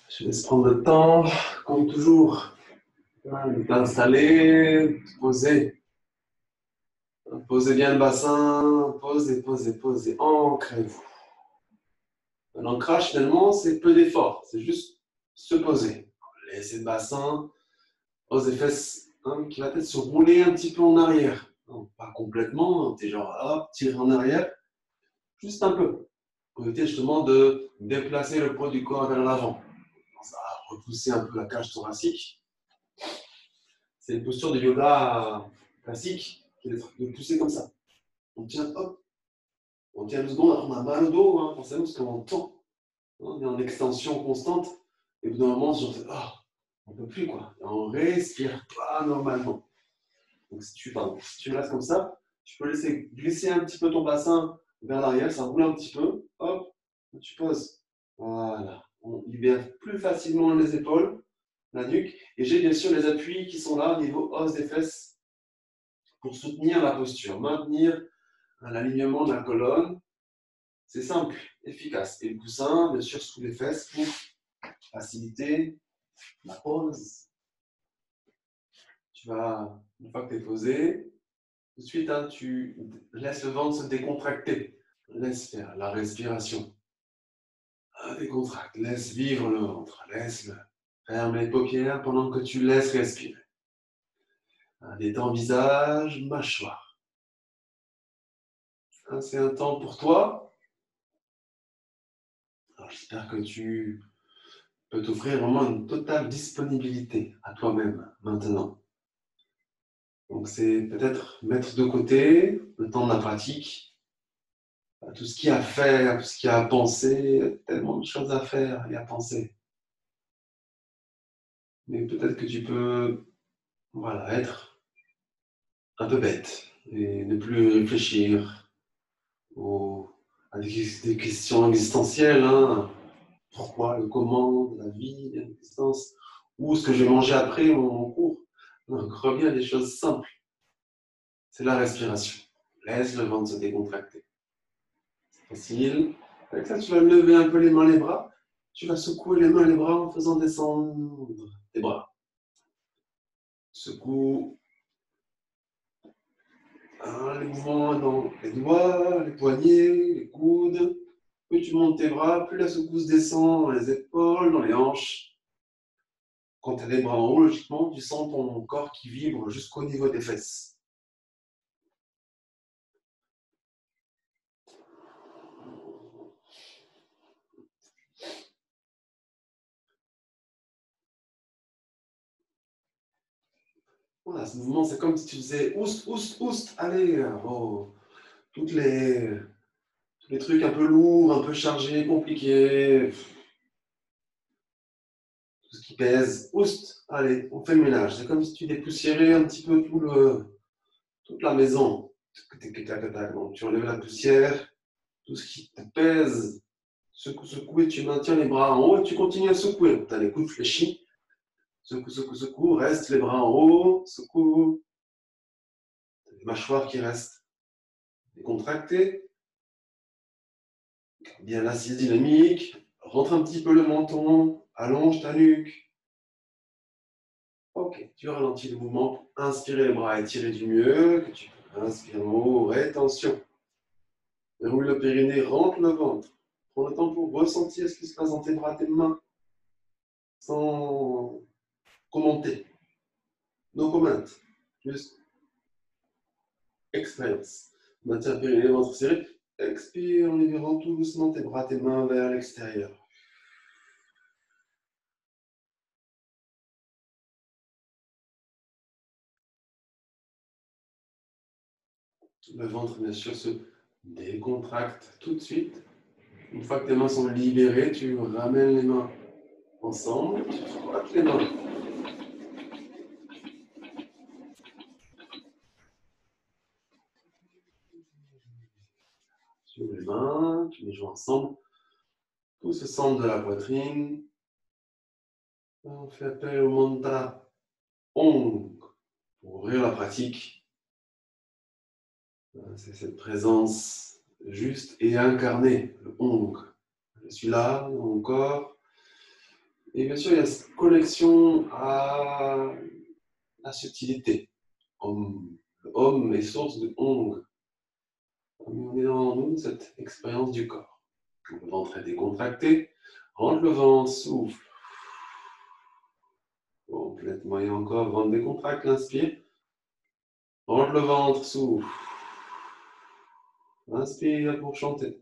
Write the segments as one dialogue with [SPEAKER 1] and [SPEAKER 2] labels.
[SPEAKER 1] Je laisse prendre le temps, comme toujours, de t'installer, de te poser. Posez bien le bassin, posez, posez, posez, ancrez-vous. L'ancrage, finalement, c'est peu d'effort, c'est juste se poser. Laissez le bassin, posez les fesses, qui la tête se rouler un petit peu en arrière. Non, pas complètement, t'es genre, hop, tirer en arrière, juste un peu. Pour éviter justement de déplacer le poids du corps vers l'avant. Ça va repousser un peu la cage thoracique. C'est une posture de yoga classique qui est de pousser comme ça. On tient, hop, on tient 2 secondes, on a mal au dos, forcément, parce qu'on tend. On est en extension constante. Et au bout d'un moment, on ne peut plus, quoi. Et on respire pas normalement. Donc, si tu restes comme ça, tu peux laisser glisser un petit peu ton bassin vers l'arrière, ça roule un petit peu. Hop, tu poses. Voilà. On libère plus facilement les épaules, la nuque. Et j'ai bien sûr les appuis qui sont là au niveau os des fesses pour soutenir la posture, maintenir l'alignement de la colonne. C'est simple, efficace. Et le coussin, bien sûr, sous les fesses pour faciliter la pose. Tu vas, une fois que tu es posé, tout de suite, tu laisses le ventre se décontracter. Laisse faire la respiration. Décontracte, laisse vivre le ventre. Laisse-le. Ferme les paupières pendant que tu laisses respirer. Détends visage, mâchoire. C'est un temps pour toi. J'espère que tu peux t'offrir vraiment une totale disponibilité à toi-même maintenant. Donc c'est peut-être mettre de côté le temps de la pratique, tout ce qu'il y a à faire, tout ce qu'il y a à penser, tellement de choses à faire et à penser. Mais peut-être que tu peux être un peu bête et ne plus réfléchir à des questions existentielles. Pourquoi, le comment, la vie, l'existence, ou ce que je vais manger après mon cours. Donc reviens à des choses simples. C'est la respiration. Laisse le ventre se décontracter. C'est facile. Avec ça, tu vas lever un peu les mains, les bras. Tu vas secouer les mains et les bras en faisant descendre tes bras. Secoue. Les mouvements dans les doigts, les poignets, les coudes. Plus tu montes tes bras, plus la secousse descend dans les épaules, dans les hanches. Quand tu as les bras en haut, logiquement, tu sens ton corps qui vibre jusqu'au niveau des fesses. Voilà, ce mouvement, c'est comme si tu faisais oust, oust, oust. Allez, tous les trucs un peu lourds, un peu chargés, compliqués, tout ce qui pèse, oust. Allez, on fait le ménage. C'est comme si tu dépoussiérais un petit peu toute la maison. Donc, tu enlèves la poussière, tout ce qui te pèse. Secouer, tu maintiens les bras en haut et tu continues à secouer. Tu as les coudes fléchis. Secoue, secoue, secoue. Reste les bras en haut. Secoue. Les mâchoires qui restent décontractées. Bien l'assise dynamique. Rentre un petit peu le menton. Allonge ta nuque. Ok, tu ralentis le mouvement pour inspirer les bras et tirer du mieux que tu peux. Inspire, rétention. Déroule le périnée, rentre le ventre. Prends le temps pour ressentir ce qui se passe dans tes bras, tes mains, sans commenter. No comment. Juste expérience. Maintiens le périnée, ventre serré. Expire en libérant tout doucement tes bras, tes mains vers l'extérieur. Le ventre, bien sûr, se décontracte tout de suite. Une fois que tes mains sont libérées, tu ramènes les mains ensemble, tu frottes les mains. Tu mets les mains, tu les joues ensemble. Tout ce centre de la poitrine. On fait appel au mantra Om pour ouvrir la pratique. C'est cette présence juste et incarnée, le Om. Je suis là, dans mon corps, Et bien sûr, il y a cette connexion à la subtilité. Homme est source de Ong. On est dans nous, cette expérience du corps. Le ventre est décontracté. Rentre le ventre, souffle. Complètement. Et encore, ventre décontracté, inspire. Rentre le ventre, souffle. Inspire pour chanter.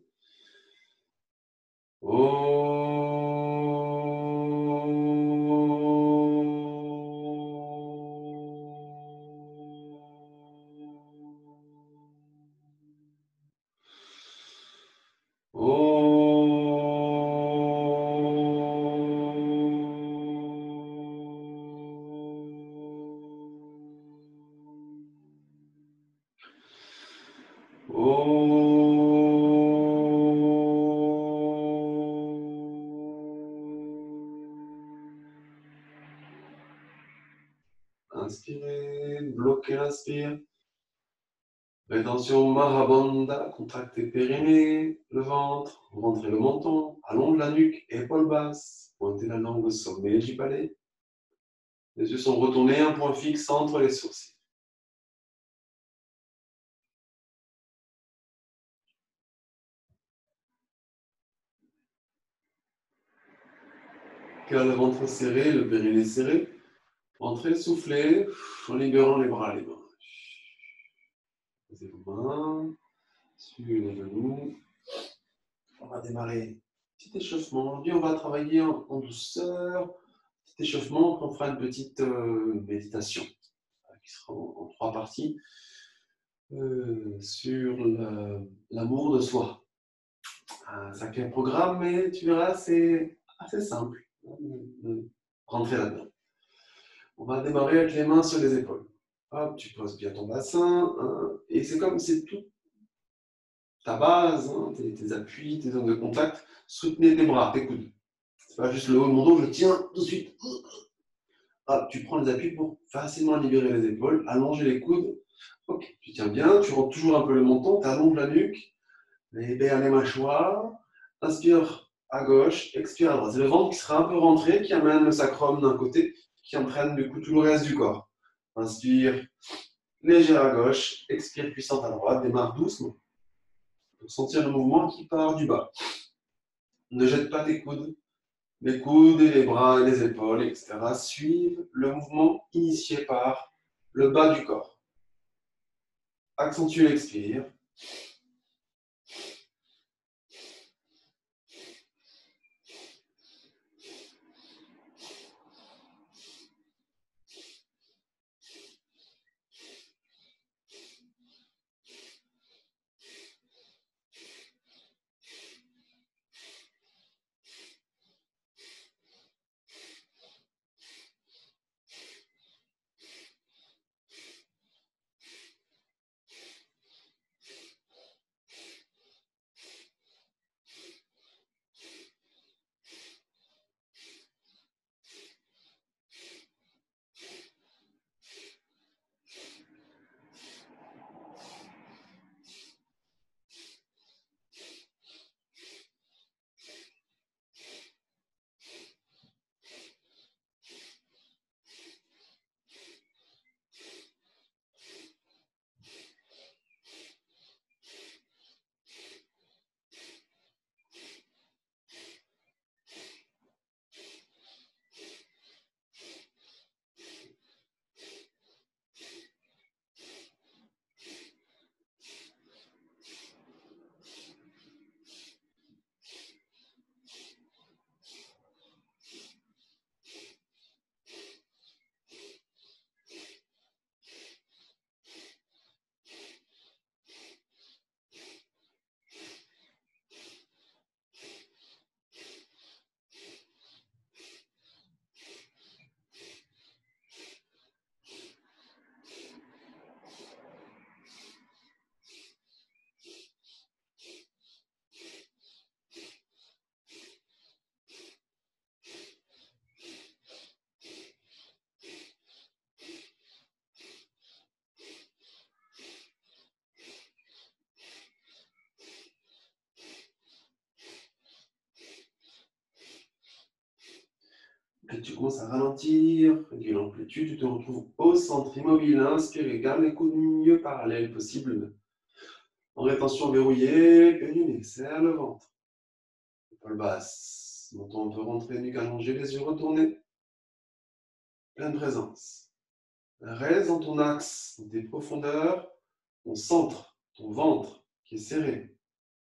[SPEAKER 1] Inspirez, bloquez l'inspire. Rétention Mahabandha, contractez périnée, le ventre, rentrez le menton, allonge la nuque, épaules basses, pointez la langue au sommet du palais. Les yeux sont retournés, un point fixe entre les sourcils. Cœur le ventre serré, le périnée serré. Entrez, soufflez, en libérant les bras, les mains. Posez vos mains sur les genoux. On va démarrer. Petit échauffement. Aujourd'hui, on va travailler en douceur. Petit échauffement, on fera une petite méditation qui sera en 3 parties sur l'amour de soi. Un sacré programme, mais tu verras, c'est assez simple de rentrer là-dedans. On va démarrer avec les mains sur les épaules. Hop, tu poses bien ton bassin. Hein, et c'est comme c'est tout ta base, hein, tes appuis, tes zones de contact. Soutenez tes bras, tes coudes. C'est pas juste le haut de mon dos, je tiens tout de suite. Hop, tu prends les appuis pour facilement libérer les épaules, allonger les coudes. Ok, tu tiens bien, tu rentres toujours un peu le menton, tu allonges la nuque, libère les mâchoires. Inspire à gauche, expire à droite. C'est le ventre qui sera un peu rentré, qui amène le sacrum d'un côté, qui entraîne du coup tout le reste du corps. Inspire légère à gauche, expire puissante à droite, démarre doucement pour sentir le mouvement qui part du bas. Ne jette pas tes coudes. Les coudes et les bras et les épaules, etc. suivent le mouvement initié par le bas du corps. Accentue l'expire. Et tu commences à ralentir, réduire l'amplitude, tu te retrouves au centre immobile, inspirez, garde les coudes mieux parallèles possible. En rétention verrouillée, périnée, serre le ventre. Épaule basse, menton un peu rentré, nuque allongée, les yeux retournés. Pleine présence. Reste dans ton axe, dans tes profondeurs, ton centre, ton ventre qui est serré.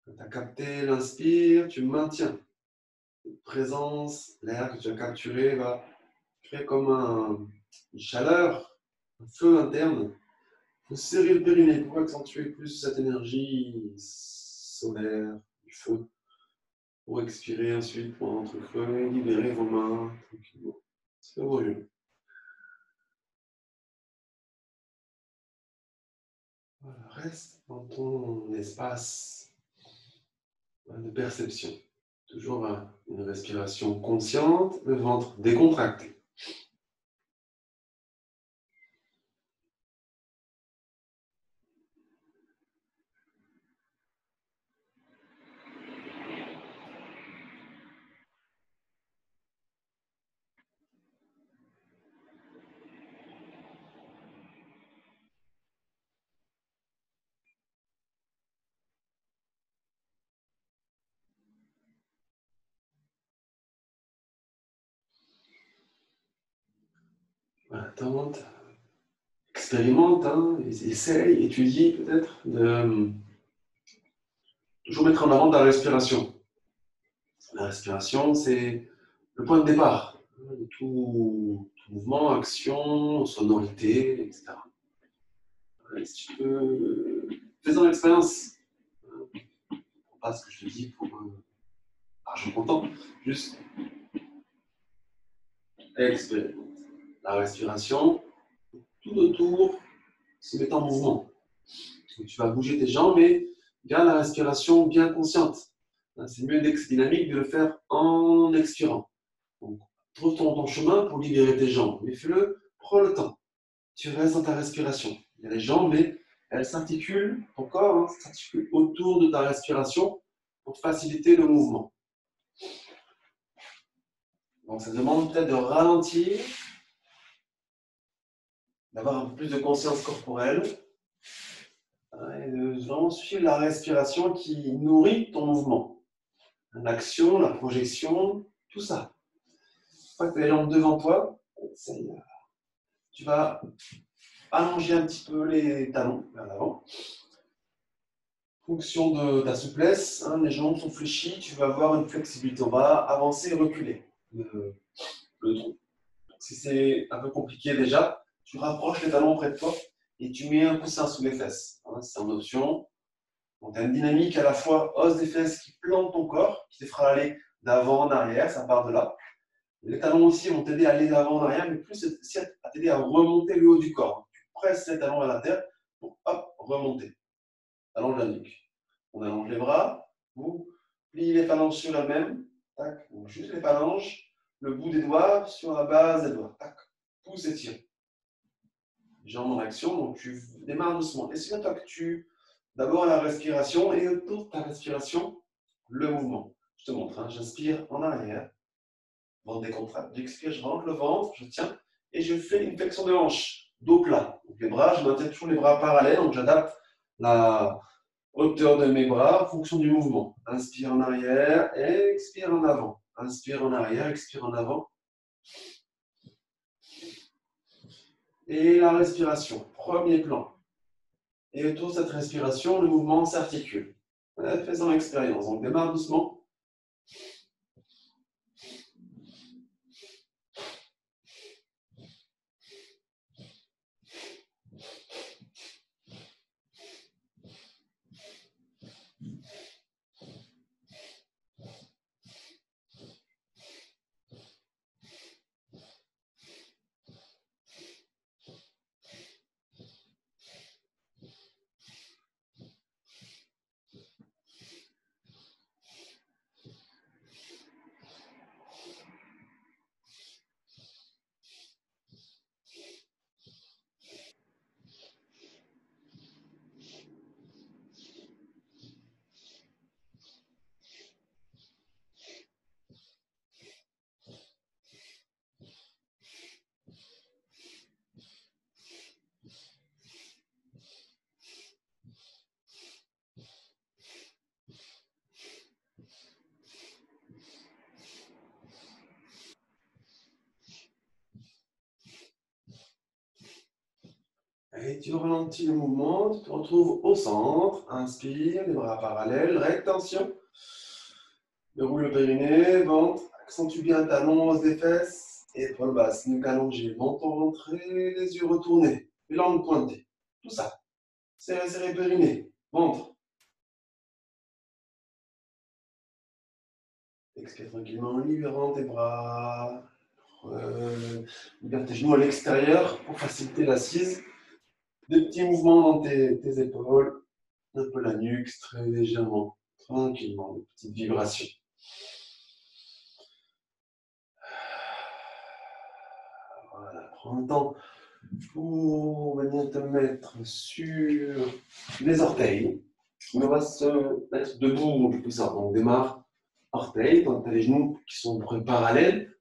[SPEAKER 1] Quand tu as capté l'inspire, tu maintiens. Cette présence, l'air que tu as capturé va créer comme une chaleur, un feu interne. Il faut serrer le périnée pour accentuer plus cette énergie solaire, du feu. Pour expirer ensuite, pour entre creux, libérer vos mains tranquillement. C'est vos genoux. Voilà, reste dans ton espace de perception. Toujours une respiration consciente, le ventre décontracté. Voilà, tente, expérimente, essaye, étudie peut-être de toujours mettre en avant ta respiration. La respiration, c'est le point de départ de tout mouvement, action, sonorité, etc. Si tu peux, fais-en l'expérience. Pas ce que je te dis pour argent comptant, juste expérimente. La respiration, tout autour se met en mouvement. Donc, tu vas bouger tes jambes, mais garde la respiration bien consciente. C'est mieux dynamique de le faire en expirant. Donc, trouve ton chemin pour libérer tes jambes, mais fais-le, prends le temps. Tu restes dans ta respiration. Il y a les jambes, mais elles s'articulent, ton corps s'articule autour de ta respiration pour faciliter le mouvement. Donc, ça demande peut-être de ralentir, d'avoir un peu plus de conscience corporelle et de vraiment suivre la respiration qui nourrit ton mouvement. L'action, la projection, tout ça. Une fois que tu as les jambes devant toi, tu vas allonger un petit peu les talons vers l'avant. En fonction de ta souplesse, les jambes sont fléchies, tu vas avoir une flexibilité. On va avancer et reculer le tronc. Si c'est un peu compliqué déjà, tu rapproches les talons près de toi et tu mets un coussin sous les fesses. C'est en option. Donc, tu as une dynamique à la fois hausse des fesses qui plante ton corps, qui te fera aller d'avant en arrière, ça part de là. Les talons aussi vont t'aider à aller d'avant en arrière, mais plus aussi à t'aider à remonter le haut du corps. Tu presses les talons à la terre pour hop, remonter. Allonge la nuque. On allonge les bras, vous pliez les phalanges sur elles-mêmes. Tac. Donc, juste les phalanges, le bout des doigts sur la base des doigts. Tac. Pousse et tire. Jambes en action, donc tu démarres doucement. Et souviens-toi que tu d'abord la respiration et autour de ta respiration, le mouvement. Je te montre, j'inspire en arrière, ventre décontracté. J'expire, je rentre le ventre, je tiens et je fais une flexion de hanche, dos plat. Donc les bras, je maintiens toujours les bras parallèles, donc j'adapte la hauteur de mes bras en fonction du mouvement. Inspire en arrière, expire en avant. Inspire en arrière, expire en avant. Et la respiration, premier plan. Et autour de cette respiration, le mouvement s'articule. Fais-en l'expérience. Donc démarre doucement. tu ralentis le mouvement, tu te retrouves au centre. Inspire, les bras parallèles, rétention. Déroule le périnée, ventre, accentue bien talon, hausse des fesses, épaules basses, nuque allongée, menton rentré, les yeux retournés, les langues pointées. Tout ça. Serré périnée, ventre. Expire tranquillement, libérant tes bras. Libère tes genoux à l'extérieur pour faciliter l'assise. Des petits mouvements dans tes épaules, un peu la nuque, très légèrement, tranquillement, des petites vibrations. Voilà, prends le temps pour venir te mettre sur les orteils. On va se mettre debout un peu plus ça. Donc, on démarre orteils, donc tu as les genoux qui sont parallèles.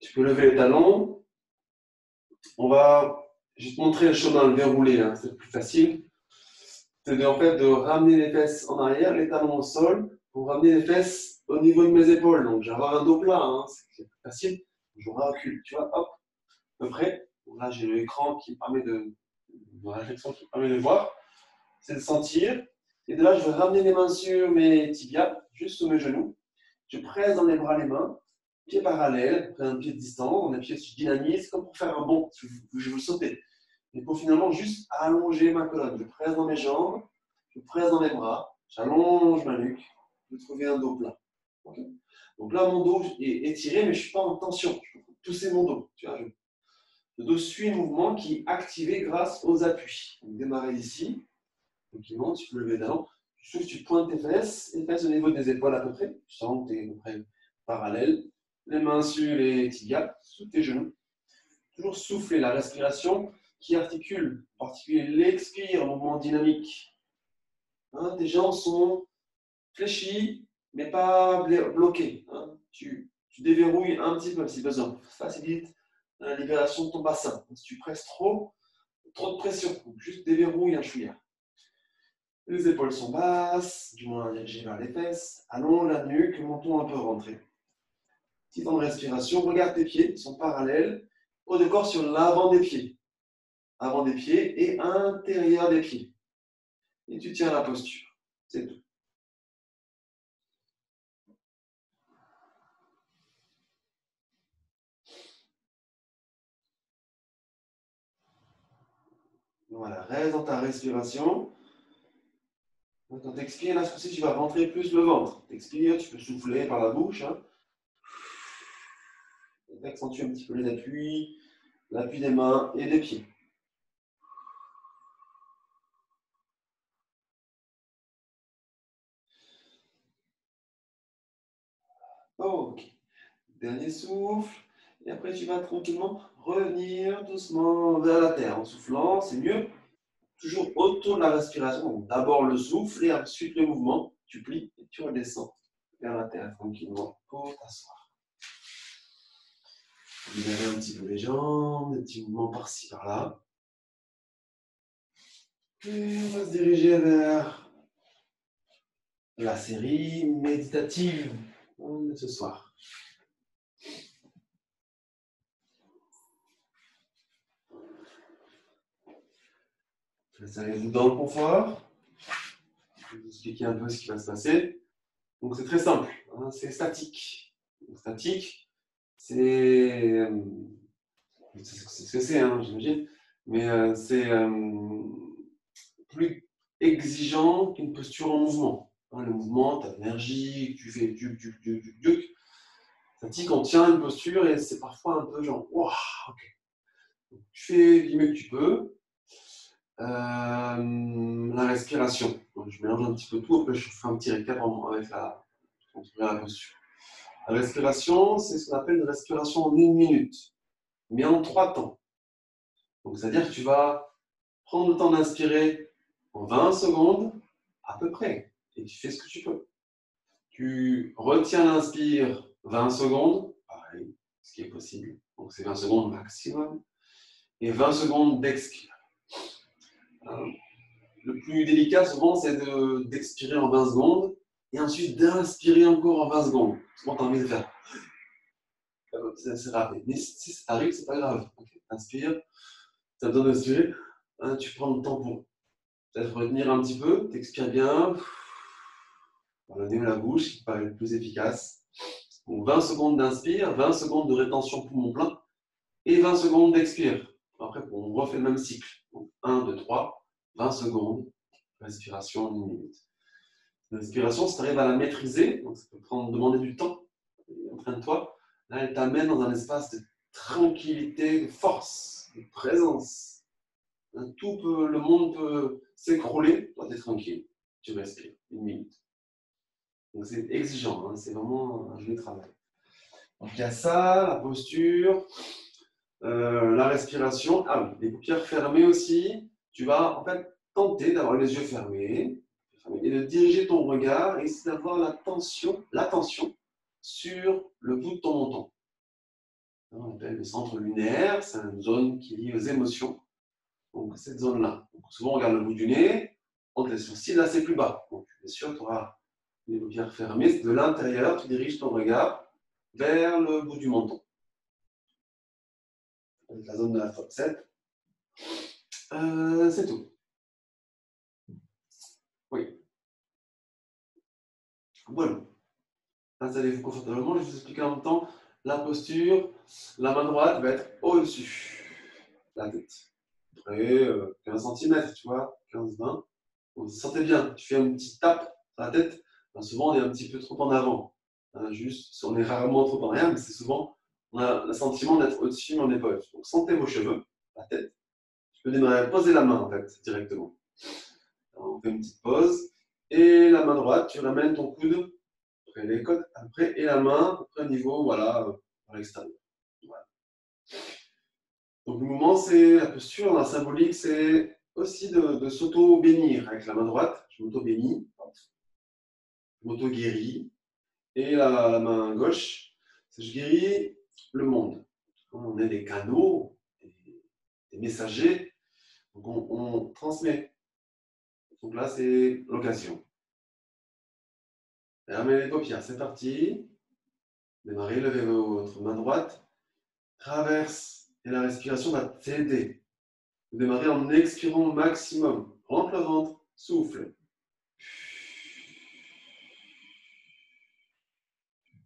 [SPEAKER 1] Tu peux lever les talons. Je vais te montrer le chemin, le verrouillé, hein, c'est le plus facile. C'est en fait de ramener les fesses en arrière, les talons au sol, pour ramener les fesses au niveau de mes épaules. Donc, je vais avoir un dos plat, hein, c'est plus facile. Je recule, tu vois, hop, à peu près. Donc là, j'ai l'écran qui permet de réflexion qui permet de voir. C'est de sentir. Et de là, je vais ramener les mains sur mes tibias, juste sous mes genoux. Je presse dans les bras les mains, pieds parallèles, après un pied de distance, un pied je dynamise, comme pour faire un bond, je veux sauter. Et pour finalement juste allonger ma colonne. Je presse dans mes jambes, je presse dans mes bras, j'allonge ma nuque, je vais trouver un dos plat. Okay. Donc là, mon dos est étiré, mais je ne suis pas en tension. Je peux pousser mon dos. Tu vois, le dos suit le mouvement qui est activé grâce aux appuis. Donc, démarrer ici. Tranquillement, tu peux lever les talons. Tu souffles, tu pointes tes fesses, les fesses au niveau des épaules à peu près. Tu sens que tu es à peu près parallèle. Les mains sur les tibias, sous tes genoux. Toujours souffler la respiration qui articule, en particulier l'expire, mouvement dynamique. Hein, tes jambes sont fléchies, mais pas bloquées. Hein. Tu déverrouilles un petit peu si besoin. Facilite la libération de ton bassin. Si tu presses trop de pression. Donc juste déverrouille un chouïa. Les épaules sont basses, du moins dirigées vers les fesses. Allonge la nuque, le menton un peu rentré. Petit temps de respiration. Regarde tes pieds, ils sont parallèles. Haut de corps sur l'avant des pieds. Avant des pieds et intérieur des pieds. Et tu tiens la posture. C'est tout. Voilà, reste dans ta respiration. Quand tu expires, là, ce coup-ci, tu vas rentrer plus le ventre. Tu expires, tu peux souffler par la bouche. Hein. Accentue un petit peu les appuis, l'appui des mains et des pieds. Ok. Dernier souffle. Et après, tu vas tranquillement revenir doucement vers la terre. En soufflant, c'est mieux. Toujours autour de la respiration. Donc, d'abord le souffle et ensuite le mouvement. Tu plies et tu redescends vers la terre tranquillement pour t'asseoir. Libérer un petit peu les jambes, des petits mouvements par-ci, par-là. Et on va se diriger vers la série méditative de ce soir. Installez-vous dans le confort. Je vais vous expliquer un peu ce qui va se passer. Donc c'est très simple, hein, c'est statique. Donc, statique, c'est ce que c'est, hein, j'imagine, mais c'est plus exigeant qu'une posture en mouvement. Hein, le mouvement, tu as de l'énergie, tu fais duc. Statique, on tient une posture et c'est parfois un peu genre, waouh, ok. Donc, tu fais du mieux que tu peux. La respiration. Donc, je mélange un petit peu tout, après je fais un petit récap avec la posture. La respiration, c'est ce qu'on appelle une respiration en 1 minute, mais en 3 temps. Donc, c'est-à-dire que tu vas prendre le temps d'inspirer en 20 secondes, à peu près, et tu fais ce que tu peux. Tu retiens l'inspire 20 secondes, pareil, ce qui est possible. Donc, c'est 20 secondes maximum, et 20 secondes d'expire. Le plus délicat, souvent, c'est d'expirer en 20 secondes et ensuite d'inspirer encore en 20 secondes. Souvent, tu as envie de faire. C'est rapide. Mais si ça arrive, c'est pas grave. Okay. Inspire, tu as besoin d'inspirer. Hein, tu prends le temps pour peut-être retenir un petit peu, t'expires bien, par le nez ou la bouche, qui paraît le plus efficace. Donc 20 secondes d'inspire, 20 secondes de rétention poumon plein et 20 secondes d'expire. Après, on refait le même cycle. Donc 1, 2, 3, 20 secondes, respiration, 1 minute. L'inspiration, si tu arrives à la maîtriser, donc ça peut demander du temps, entraîne-toi, là, elle t'amène dans un espace de tranquillité, de force, de présence. Le monde peut s'écrouler, toi, tu es tranquille, tu respires, 1 minute. Donc c'est exigeant, hein, c'est vraiment un jeu de travail. Donc il y a ça, la posture, la respiration. Ah oui, les paupières fermées aussi. Tu vas en fait tenter d'avoir les yeux fermés et de diriger ton regard et essayer d'avoir l'attention sur le bout de ton menton. On appelle le centre lunaire, c'est une zone qui est liée aux émotions. Donc cette zone-là. Souvent on regarde le bout du nez, entre les sourcils, là c'est plus bas. Donc bien sûr, tu auras les paupières fermées. De l'intérieur, tu diriges ton regard vers le bout du menton. Avec la zone de la fossette. C'est tout. Oui. Voilà. Installez-vous confortablement. Je vais vous expliquer en même temps la posture. La main droite va être au-dessus de la tête. Après 15 cm, tu vois, 15-20. Vous sentez bien. Tu fais une petite tape sur la tête. Ben, souvent, on est un petit peu trop en avant. Juste, on est rarement trop en arrière, mais c'est souvent, on a le sentiment d'être au-dessus, mais on n'est pas au-dessus. Donc, sentez vos cheveux, la tête. Tu peux démarrer, poser la main, en fait, directement. Alors, on fait une petite pause. Et la main droite, tu ramènes ton coude après les côtes, après, et la main, après niveau, voilà, à l'extérieur. Voilà. Donc le mouvement, c'est la posture, la symbolique, c'est aussi de s'auto-bénir avec la main droite. Je m'auto-bénis, je m'auto-guéris. Et la main gauche, c'est je guéris le monde. On est des canaux, des messagers, donc on transmet. Donc là, c'est l'occasion. Fermez les paupières, c'est parti. Démarrez, levez votre main droite. Traverse. Et la respiration va t'aider. Vous démarrez en expirant au maximum. Rentre le ventre, souffle.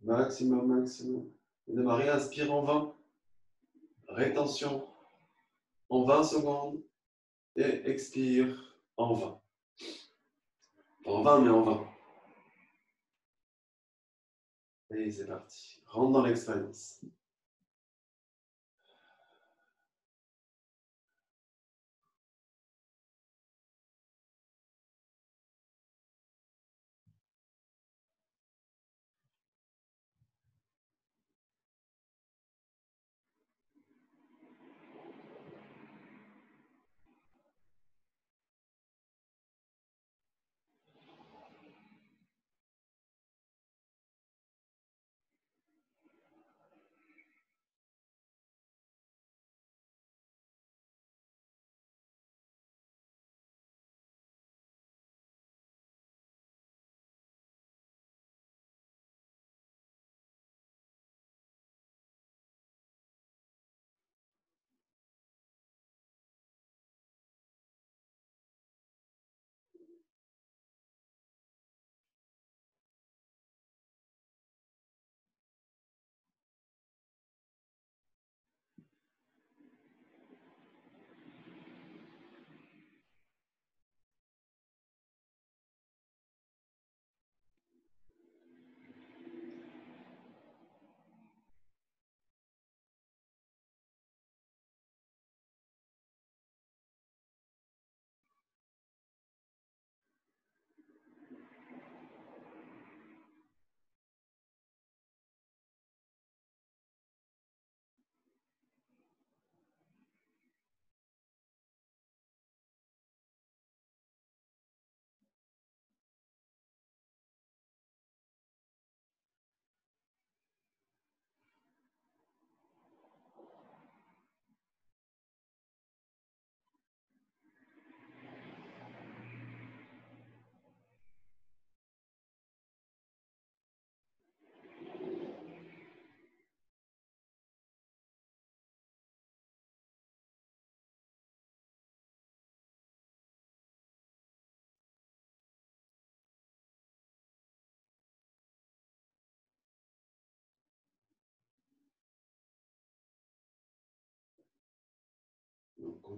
[SPEAKER 1] Maximum, maximum. Vous démarrez, inspire en 20. Rétention en 20 secondes. Et expire en 20. En 20, mais en 20. Et c'est parti. Rentre dans l'expérience.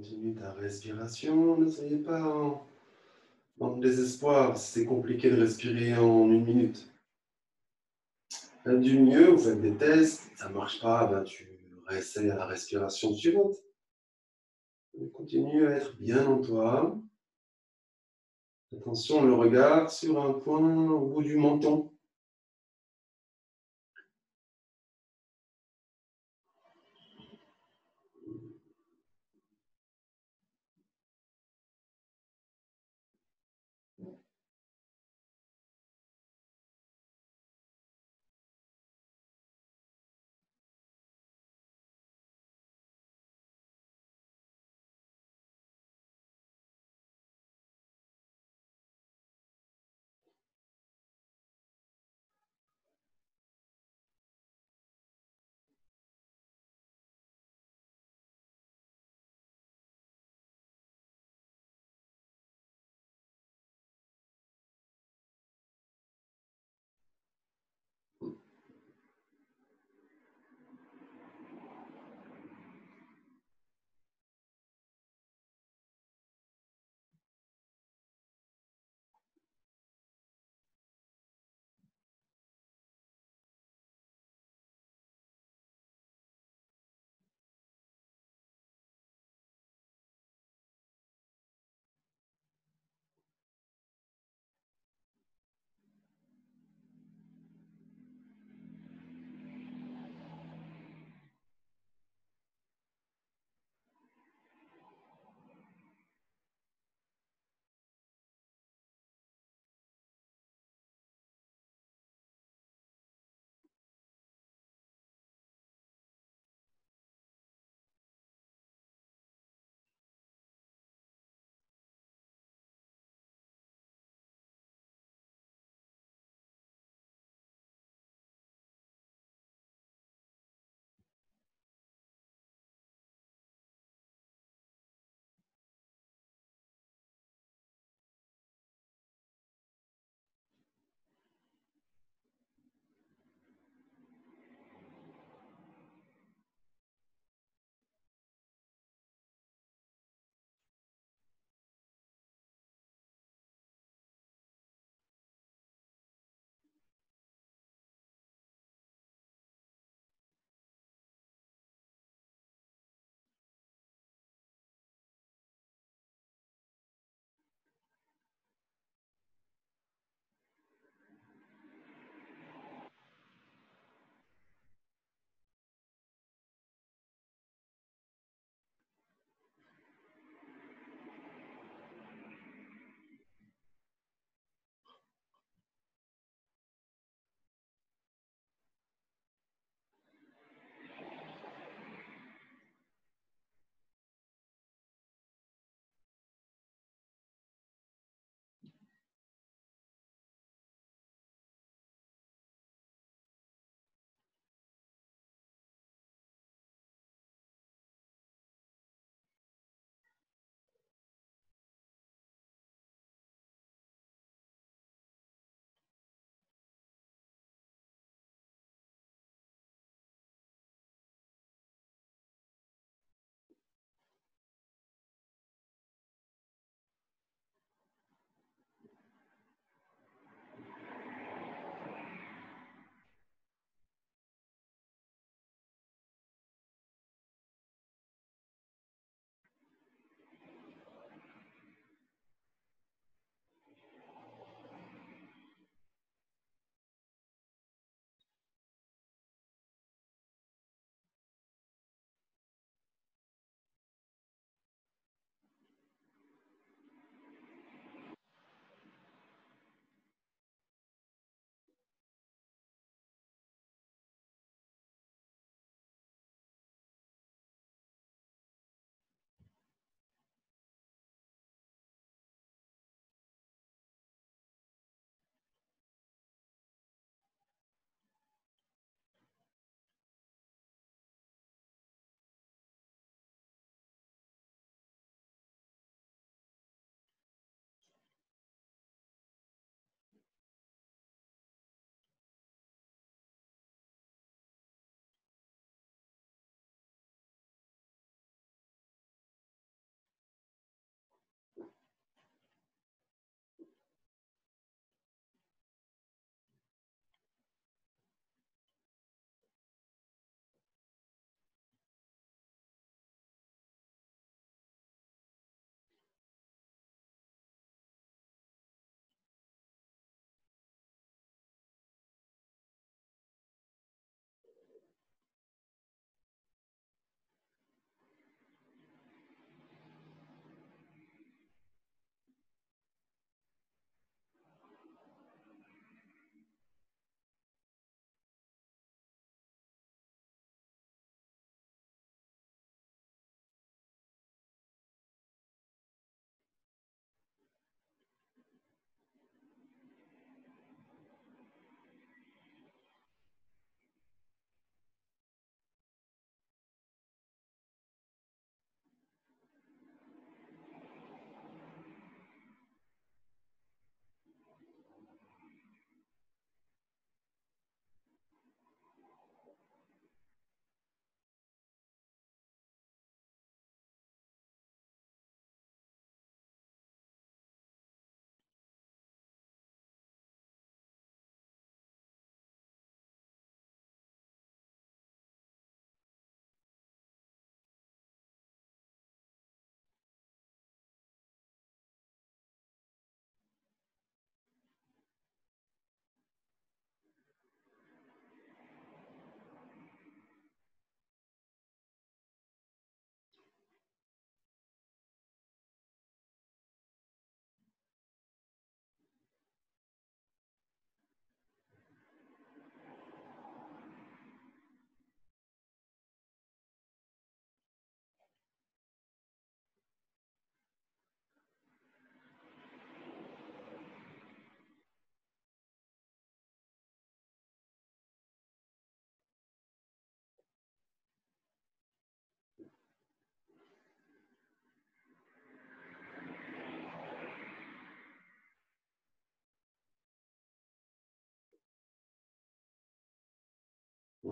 [SPEAKER 1] Continue ta respiration. Ne soyez pas dans le désespoir. C'est compliqué de respirer en 1 minute. Faites du mieux, vous faites des tests. Ça ne marche pas, ben tu réessayes à la respiration suivante. Continue à être bien en toi. Attention, le regard sur un point au bout du menton.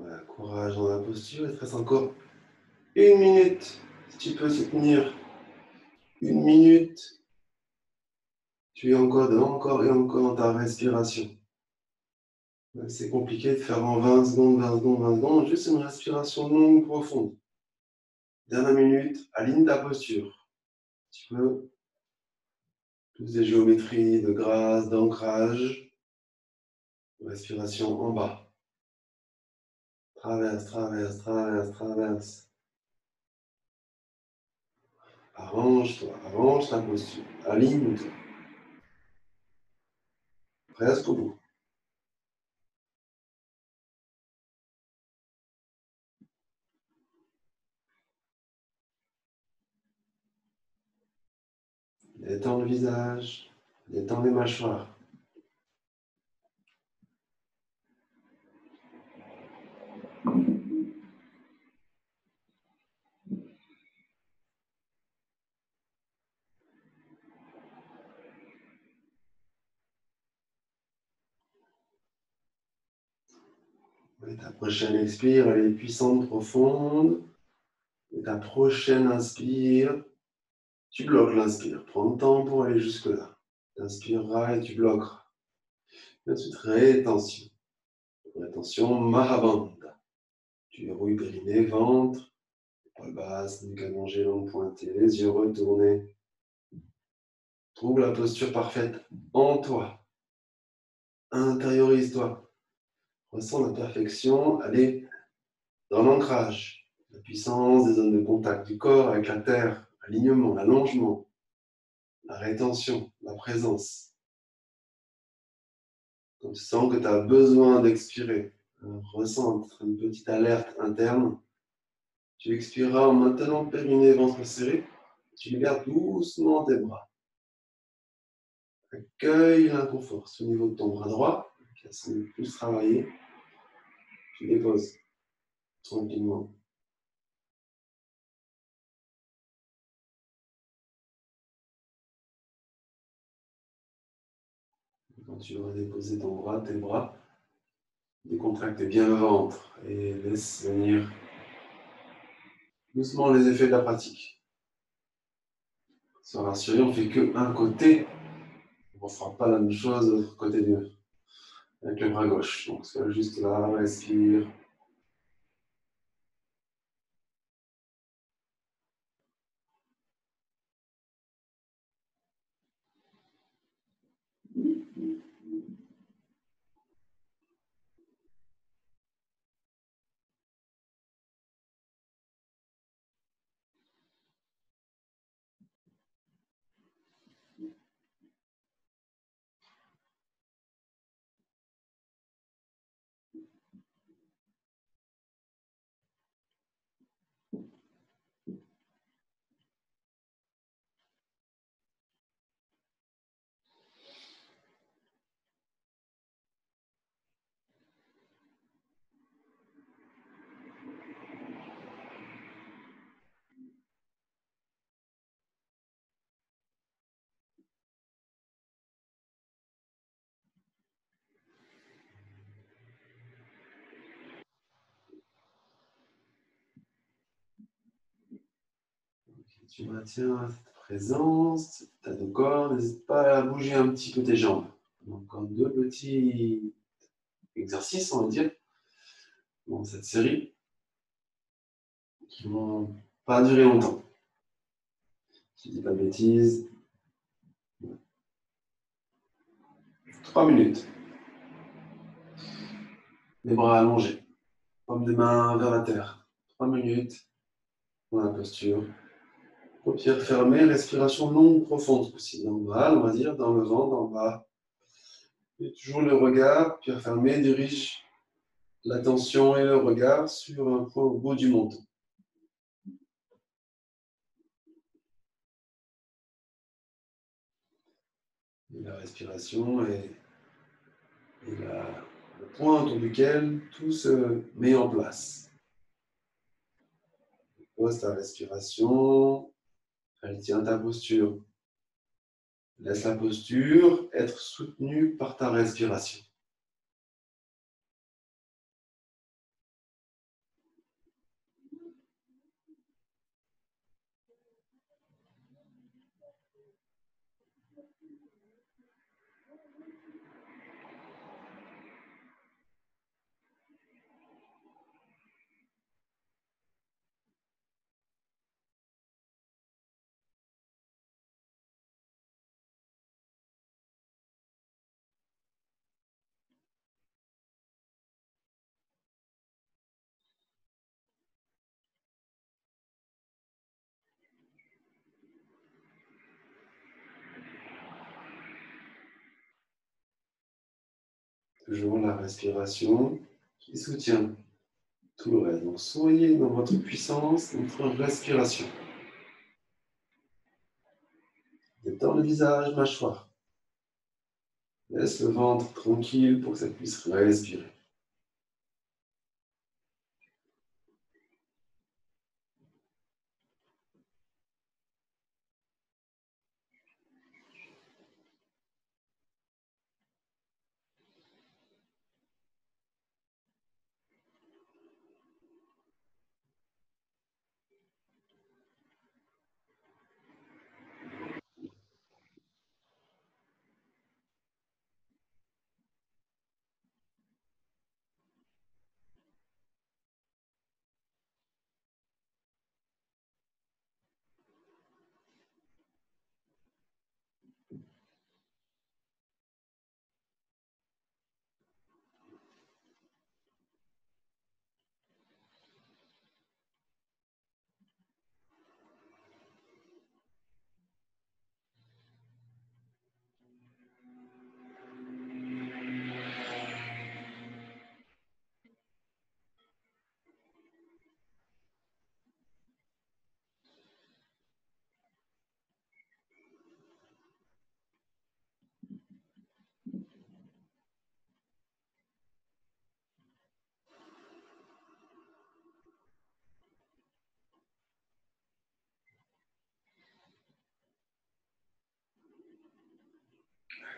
[SPEAKER 1] Voilà, courage dans la posture. Il te reste encore 1 minute. Si tu peux soutenir 1 minute, tu es encore et encore dans ta respiration. C'est compliqué de faire en 20 secondes, 20 secondes, 20 secondes. Juste une respiration longue, profonde. Dernière minute, aligne ta posture. Tu peux. Toutes des géométries de grâce, d'ancrage. Respiration en bas. Traverse, traverse, traverse, traverse. Arrange-toi, arrange ta posture. Aligne-toi. Presque au bout. Détends le visage. Détends les mâchoires. Et ta prochaine expire, elle est puissante, profonde. Et ta prochaine inspire, tu bloques l'inspire. Prends le temps pour aller jusque-là. Tu inspireras et tu bloqueras. Et ensuite, rétention. Rétention, Mahabandha. Tu verrouilles périnée, ventre, épaules basses, nuque allongée, langue pointée, les yeux retournés. Trouve la posture parfaite en toi. Intériorise-toi. Ressens la perfection. Allez dans l'ancrage. La puissance des zones de contact du corps avec la terre. L'alignement, l'allongement, la rétention, la présence. Quand tu sens que tu as besoin d'expirer, ressens une petite alerte interne. Tu expireras en maintenant périnée, ventre serré. Tu libères doucement tes bras. Accueille l'inconfort. C'est au niveau de ton bras droit, qui a sans doute plus travaillé. Tu déposes tranquillement. Quand tu auras déposé ton bras, tes bras, décontracte bien le ventre et laisse venir doucement les effets de la pratique. Sois rassuré, on ne fait qu'un côté. On ne fera pas la même chose de l'autre côté avec le bras gauche. Donc sois juste là, respire. Tu maintiens cette présence, cet état de corps. N'hésite pas à bouger un petit peu tes jambes. Encore 2 petits exercices, on va dire, dans cette série, qui ne vont pas durer longtemps. Si je ne dis pas de bêtises. 3 minutes. Les bras allongés. Paume des mains vers la terre. 3 minutes dans la posture. Paupières fermées, respiration longue, profonde. Aussi dans le bas, on va dire, dans le ventre, en bas. Et toujours le regard, paupières fermées, dirige l'attention et le regard sur un point au bout du menton. Et la respiration est le point autour duquel tout se met en place. Pose ta respiration, elle tient ta posture. Laisse la posture être soutenue par ta respiration. Toujours la respiration qui soutient tout le reste. Donc, soyez dans votre puissance, votre respiration. Détends le visage, mâchoire. Laisse le ventre tranquille pour que ça puisse respirer.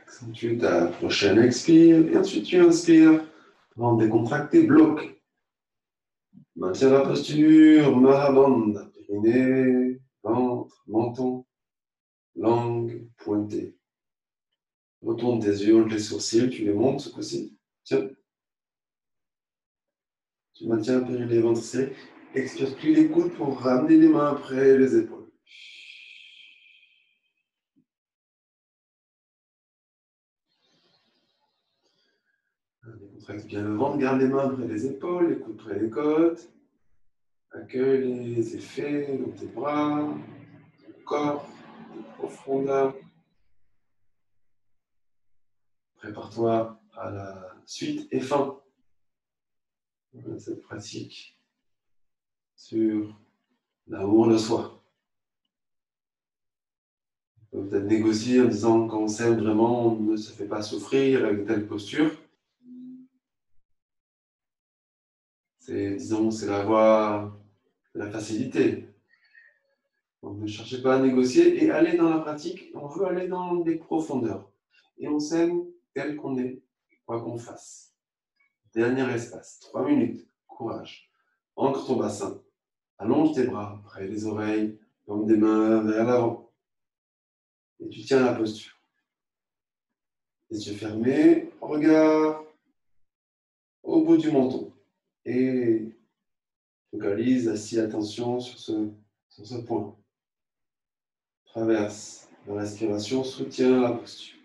[SPEAKER 1] Accentue ta prochaine expire et ensuite tu inspires. Ventre décontracté, bloc. Maintiens la posture, Mahabandha. Périnée, ventre, menton, langue pointée. Retourne tes yeux entre les sourcils, tu les montes ce coup-ci. Tiens. Tu maintiens le périnée, ventre serré. Expire, plie les coudes pour ramener les mains après les épaules. Contracte bien le ventre, garde les mains près des épaules, les coudes près des côtes. Accueille les effets dans tes bras, ton corps, profondeur. Prépare-toi à la suite et fin de cette pratique sur l'amour de soi. On peut peut-être négocier en disant qu'on s'aime vraiment, on ne se fait pas souffrir avec telle posture. Disons, c'est la voie de la facilité. Donc, ne cherchez pas à négocier et allez dans la pratique. On veut aller dans des profondeurs. Et on s'aime tel qu'on est, quoi qu'on fasse. Dernier espace, 3 minutes. Courage. Ancre ton bassin. Allonge tes bras près des oreilles, paume des mains vers l'avant. Et tu tiens la posture. Les yeux fermés, regard au bout du menton. Et focalise assis attention sur ce point. Traverse la respiration, soutient la posture.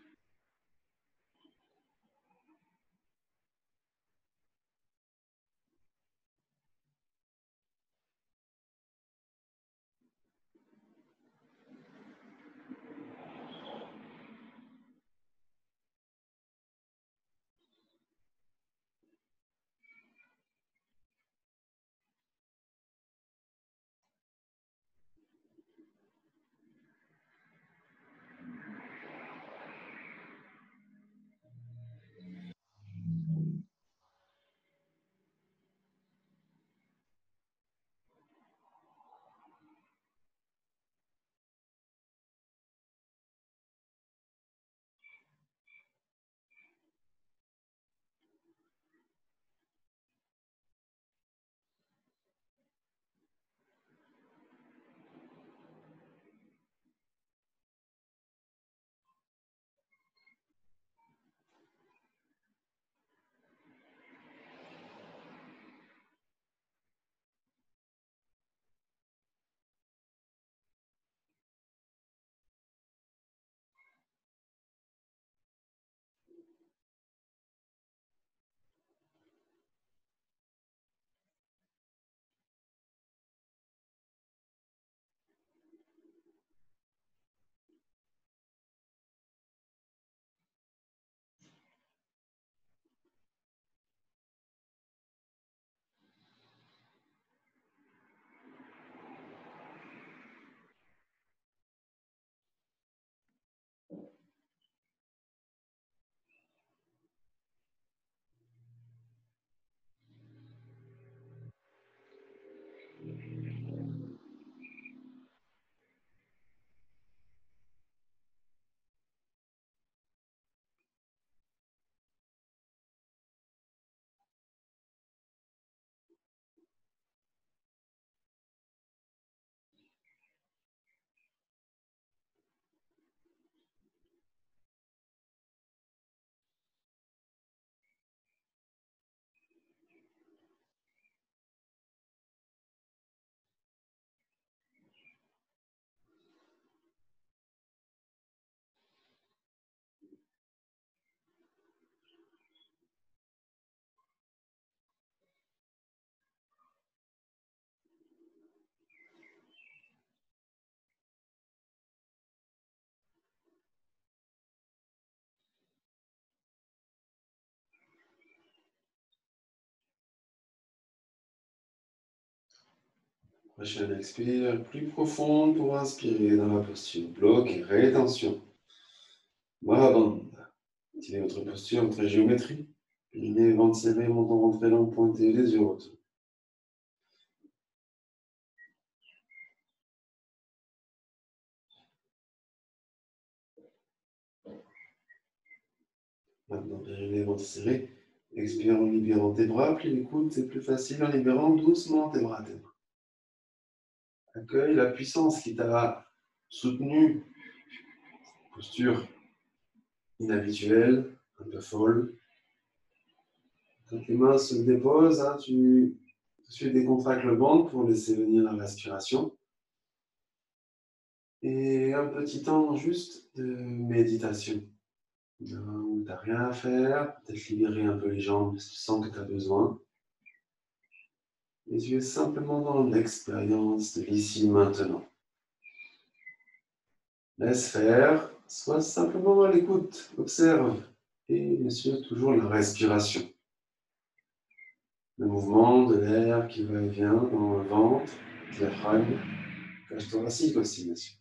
[SPEAKER 1] Prochaine expire plus profonde pour inspirer dans la posture. Bloc et rétention. Marabanda. Activez votre posture, votre géométrie. Périnée, ventre serré, menton rentré, langue pointée, les yeux retournés. Maintenant, périnée, ventre serré. Expire en libérant tes bras, plie les coudes, c'est plus facile en libérant doucement tes bras. Accueille la puissance qui t'a soutenu. Posture inhabituelle, un peu folle. Quand tes mains se déposent, tu décontractes le ventre pour laisser venir la respiration. Et un petit temps juste de méditation. Où tu n'as rien à faire, peut-être libérer un peu les jambes si tu sens que tu as besoin. Et tu es simplement dans l'expérience de l'ici maintenant. Laisse faire, sois simplement à l'écoute, observe. Et bien sûr, toujours la respiration. Le mouvement de l'air qui va et vient dans le ventre, diaphragme, cage thoracique aussi, bien sûr.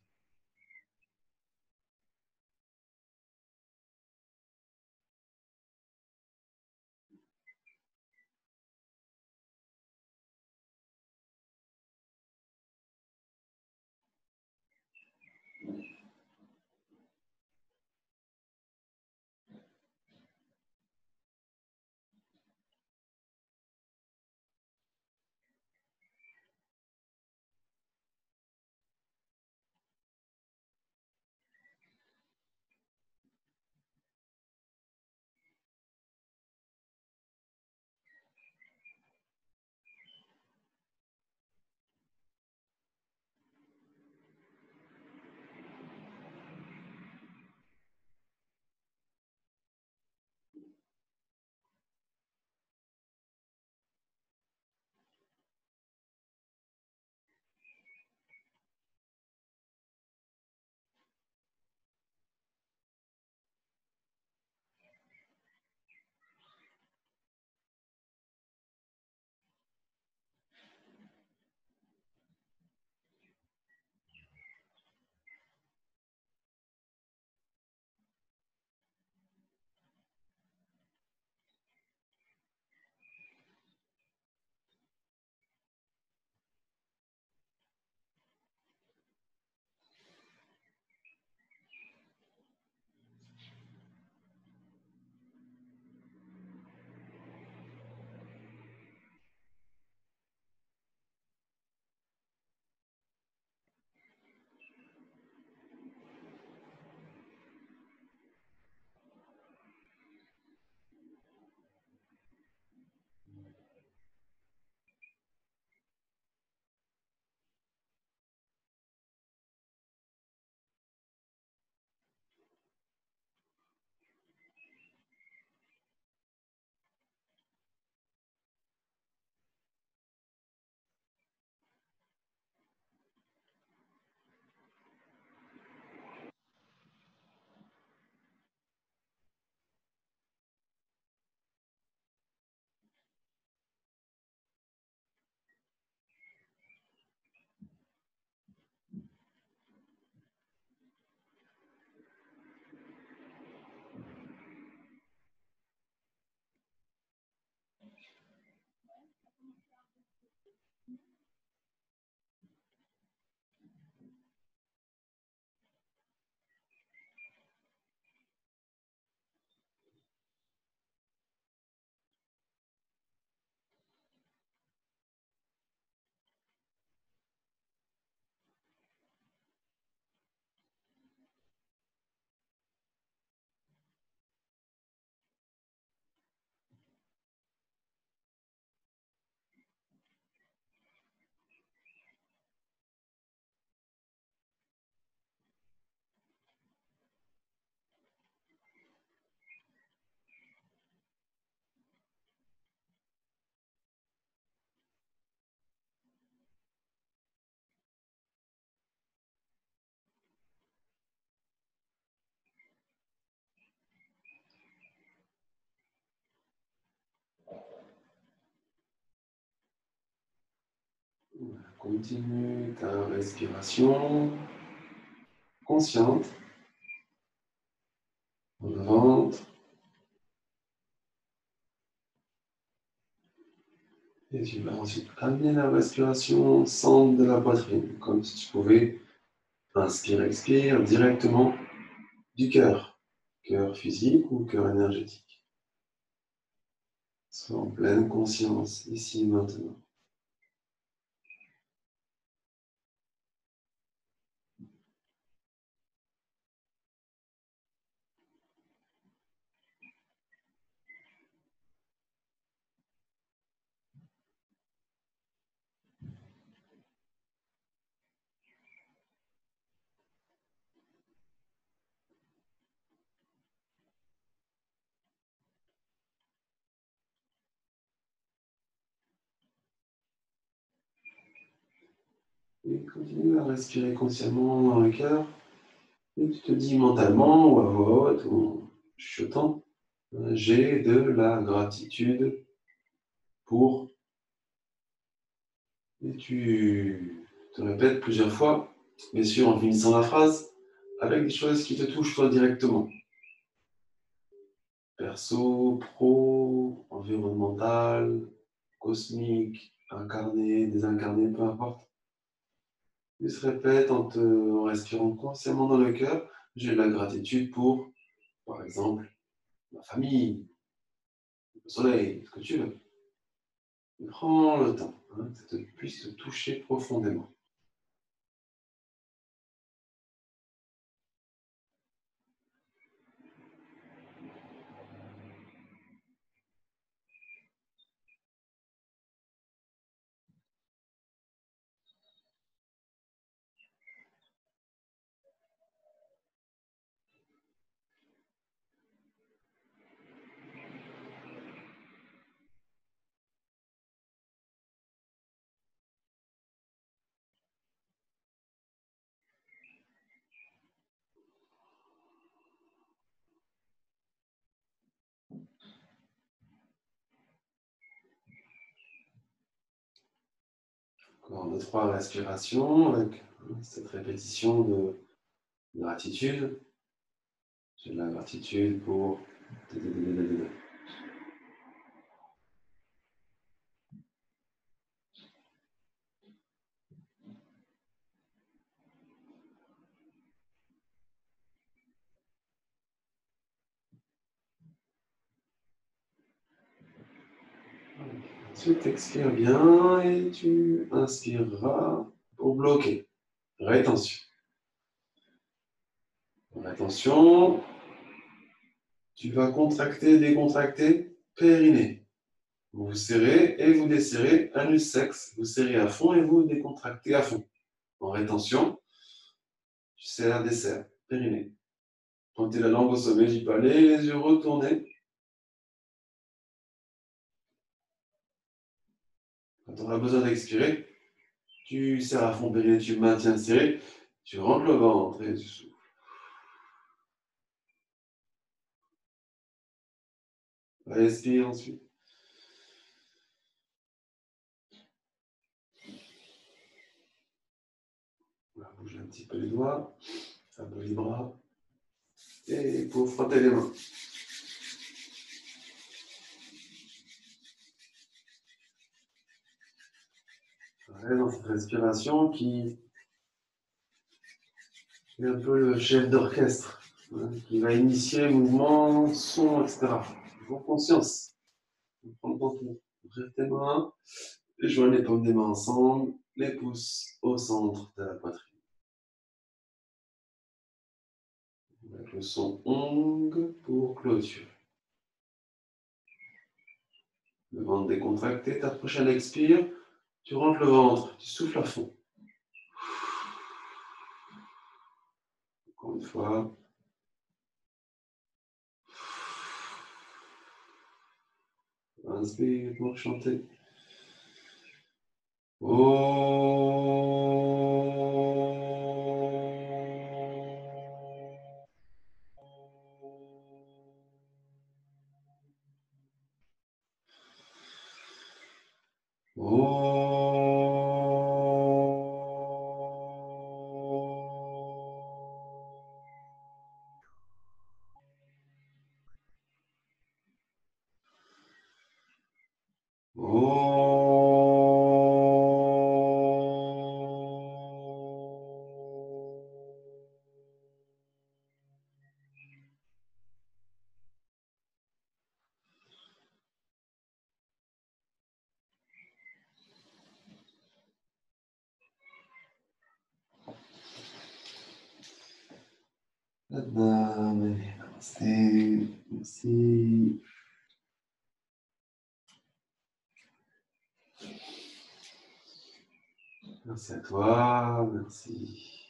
[SPEAKER 1] Continue ta respiration consciente dans le ventre. Et tu vas ensuite amener la respiration au centre de la poitrine, comme si tu pouvais inspire, expire directement du cœur. Cœur physique ou cœur énergétique. Sois en pleine conscience, ici, maintenant. Et continue à respirer consciemment dans le cœur. Et tu te dis mentalement ou à voix haute ou en chuchotant, j'ai de la gratitude pour... Et tu te répètes plusieurs fois, bien sûr en finissant la phrase, avec des choses qui te touchent toi directement. Perso, pro, environnemental, cosmique, incarné, désincarné, peu importe. Tu se répètes en respirant consciemment dans le cœur, j'ai de la gratitude pour, par exemple, ma famille, le soleil, ce que tu veux. Prends le temps, que ça puisse te toucher profondément. Encore 2-3 respirations avec cette répétition de gratitude. J'ai de la gratitude pour... Ensuite, expire bien et tu inspireras pour bloquer. Rétention. Rétention. Tu vas contracter, décontracter, périnée. Vous serrez et vous desserrez, anus sexe. Vous serrez à fond et vous décontractez à fond. En rétention, tu serres, desserres, périnée. Pointez la langue au sommet du palais, les yeux retournés. Quand tu auras besoin d'expirer, tu serres à fond périnée, tu maintiens serré, tu rentres le ventre et tu souffles. Respire ensuite. On va bouger un petit peu les doigts, un peu les bras. Et pour frotter les mains. Reste dans cette respiration qui est un peu le chef d'orchestre, qui va initier mouvement, son, etc. Il faut conscience. Prends le temps pour ouvrir tes mains, et joindre les paumes des mains ensemble, les pouces au centre de la poitrine. Avec le son ONG pour clôture. Le ventre décontracté, ta prochaine expire, tu rentres le ventre, tu souffles à fond. Encore une fois. Inspire pour chanter. Merci. Merci à toi, merci.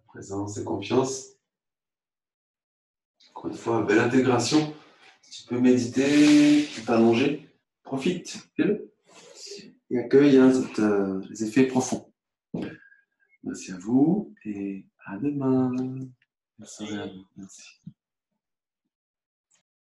[SPEAKER 1] Présence et confiance. Encore une fois, belle intégration. Si tu peux méditer, t'allonger, profite, fais-le. Et accueille les effets profonds. Merci à vous et à demain. Merci à vous. Merci.